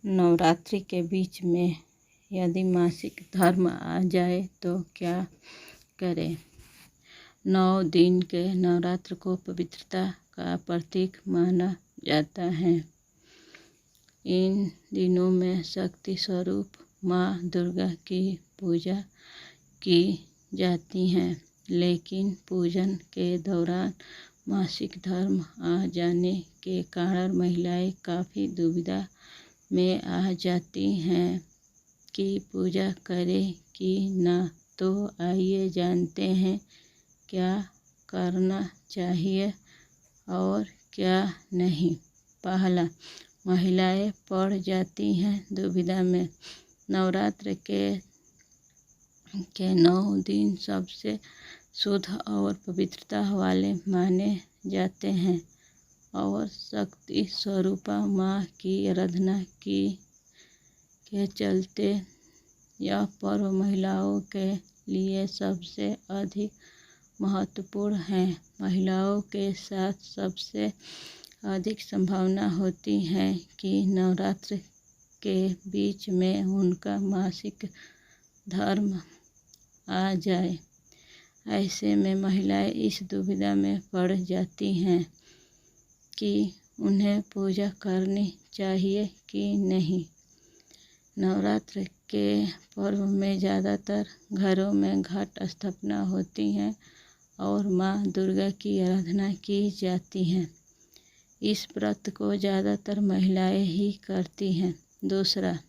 नवरात्रि के बीच में यदि मासिक धर्म आ जाए तो क्या करें। 9 दिन के नवरात्र को पवित्रता का प्रतीक माना जाता है। इन दिनों में शक्ति स्वरूप माँ दुर्गा की पूजा की जाती है, लेकिन पूजन के दौरान मासिक धर्म आ जाने के कारण महिलाएं काफ़ी दुविधा में आ जाती हैं कि पूजा करें कि न। तो आइए जानते हैं क्या करना चाहिए और क्या नहीं। पहला, महिलाएं पड़ जाती हैं दुविधा में। नवरात्र के 9 दिन सबसे शुद्ध और पवित्रता वाले माने जाते हैं और शक्ति स्वरूपा माँ की आराधना के चलते यह पर्व महिलाओं के लिए सबसे अधिक महत्वपूर्ण है। महिलाओं के साथ सबसे अधिक संभावना होती है कि नवरात्र के बीच में उनका मासिक धर्म आ जाए। ऐसे में महिलाएं इस दुविधा में पड़ जाती हैं कि उन्हें पूजा करनी चाहिए कि नहीं। नवरात्र के पर्व में ज़्यादातर घरों में घट स्थापना होती है और माँ दुर्गा की आराधना की जाती है। इस व्रत को ज़्यादातर महिलाएं ही करती हैं। दूसरा,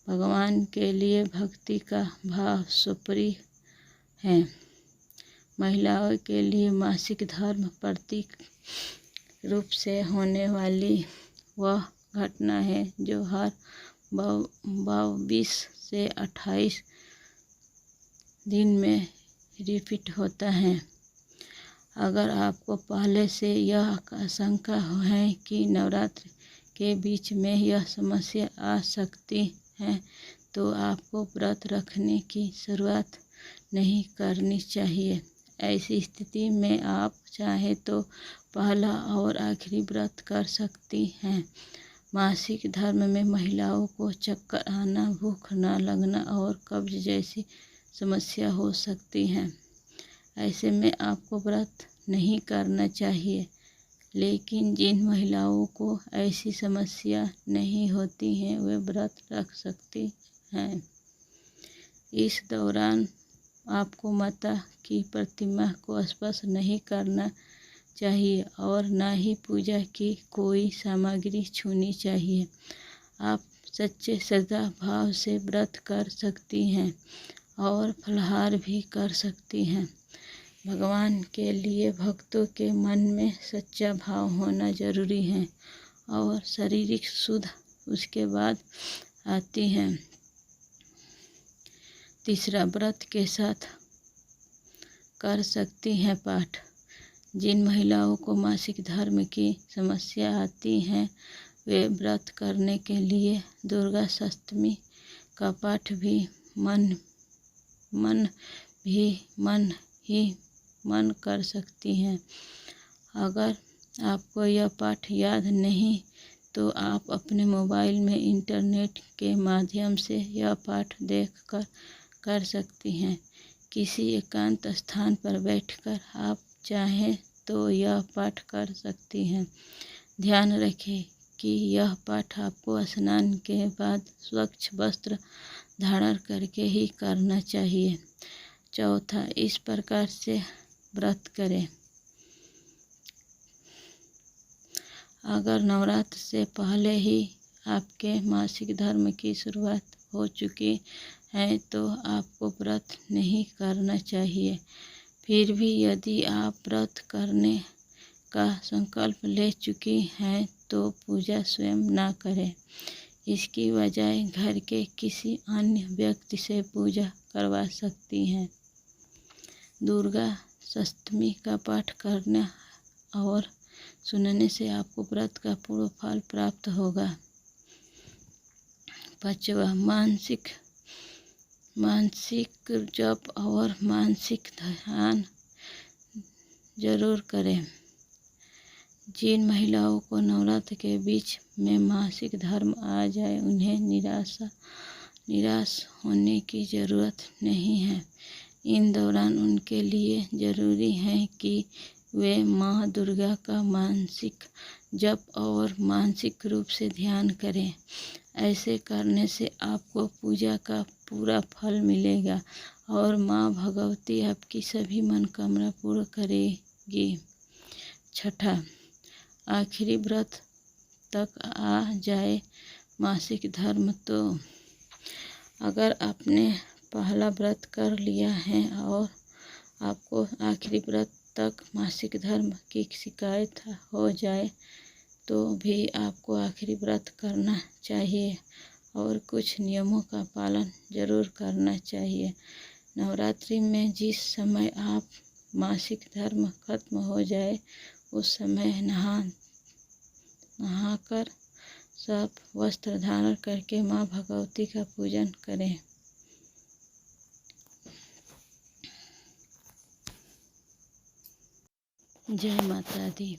भगवान के लिए भक्ति का भाव सुप्रिय है। महिलाओं के लिए मासिक धर्म प्रतीक रूप से होने वाली वह घटना है जो हर 22 से 28 दिन में रिपीट होता है। अगर आपको पहले से यह आशंका है कि नवरात्र के बीच में यह समस्या आ सकती है तो आपको व्रत रखने की शुरुआत नहीं करनी चाहिए। ऐसी स्थिति में आप चाहे तो पहला और आखिरी व्रत कर सकती हैं। मासिक धर्म में महिलाओं को चक्कर आना, भूख न लगना और कब्ज जैसी समस्या हो सकती है। ऐसे में आपको व्रत नहीं करना चाहिए, लेकिन जिन महिलाओं को ऐसी समस्या नहीं होती हैं वे व्रत रख सकती हैं। इस दौरान आपको माता की प्रतिमा को स्पर्श नहीं करना चाहिए और न ही पूजा की कोई सामग्री छूनी चाहिए। आप सच्चे श्रद्धा भाव से व्रत कर सकती हैं और फलाहार भी कर सकती हैं। भगवान के लिए भक्तों के मन में सच्चा भाव होना जरूरी है और शारीरिक शुद्ध उसके बाद आती है। तीसरा, व्रत के साथ कर सकती हैं पाठ। जिन महिलाओं को मासिक धर्म की समस्या आती है वे व्रत करने के लिए दुर्गा सप्तमी का पाठ भी मन कर सकती हैं। अगर आपको यह पाठ याद नहीं तो आप अपने मोबाइल में इंटरनेट के माध्यम से यह पाठ देखकर कर सकती हैं। किसी एकांत स्थान पर बैठकर आप चाहें तो यह पाठ कर सकती हैं। ध्यान रखें कि यह पाठ आपको स्नान के बाद स्वच्छ वस्त्र धारण करके ही करना चाहिए। चौथा, इस प्रकार से व्रत करें। अगर नवरात्र से पहले ही आपके मासिक धर्म की शुरुआत हो चुकी है तो आपको व्रत नहीं करना चाहिए। फिर भी यदि आप व्रत करने का संकल्प ले चुकी हैं तो पूजा स्वयं ना करें। इसकी बजाय घर के किसी अन्य व्यक्ति से पूजा करवा सकती हैं। दुर्गा सप्तमी का पाठ करने और सुनने से आपको व्रत का पूर्ण फल प्राप्त होगा। पांचवा, मानसिक जप और मानसिक ध्यान जरूर करें। जिन महिलाओं को नवरात्र के बीच में मासिक धर्म आ जाए उन्हें निराश होने की ज़रूरत नहीं है। इन दौरान उनके लिए ज़रूरी है कि वे माँ दुर्गा का मानसिक जप और मानसिक रूप से ध्यान करें। ऐसे करने से आपको पूजा का पूरा फल मिलेगा और माँ भगवती आपकी सभी मनोकामना पूर्ण करेगी। छठा, आखिरी व्रत तक आ जाए मासिक धर्म तो अगर आपने पहला व्रत कर लिया है और आपको आखिरी व्रत तक मासिक धर्म की शिकायत हो जाए तो भी आपको आखिरी व्रत करना चाहिए और कुछ नियमों का पालन ज़रूर करना चाहिए। नवरात्रि में जिस समय आप मासिक धर्म खत्म हो जाए उस समय नहाकर साफ वस्त्र धारण करके माँ भगवती का पूजन करें। जय माता दी।